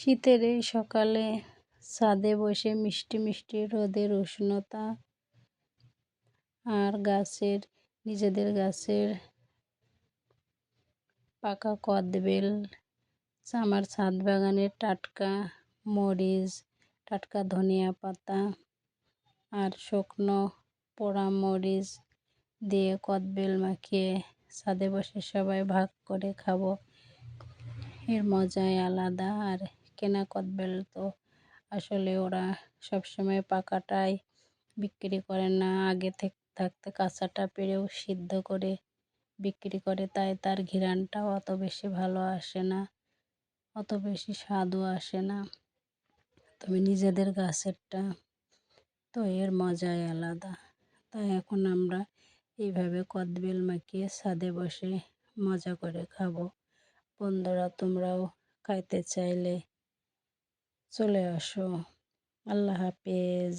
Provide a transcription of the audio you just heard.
শীতের এই সকালে ছাদে বসে মিষ্টি মিষ্টি রোদের উষ্ণতা আর নিজেদের গাছের পাকা কদবেল, আমার ছাদ বাগানের টাটকা মরিচ, টাটকা ধনিয়া পাতা আর শুকনো পোড়া মরিচ দিয়ে কদবেল মাখিয়ে ছাদে বসে সবাই ভাগ করে খাবো। এর মজাই আলাদা। আর কেনা কদবেল তো আসলে ওরা সবসময় পাকাটাই বিক্রি করে না, আগে থাকতে কাঁচাটা পেড়েও সিদ্ধ করে বিক্রি করে, তাই তার ঘ্রাণটাও অত বেশি ভালো আসে না, অত বেশি স্বাদও আসে না। তবে নিজেদের গাছেরটা তো এর মজাই আলাদা। তাই এখন আমরা এইভাবে কদবেল মাখিয়ে ছাদে বসে মজা করে খাবো। বন্ধুরা, তোমরাও খাইতে চাইলে চলে আসো। আল্লাহ হাফেজ।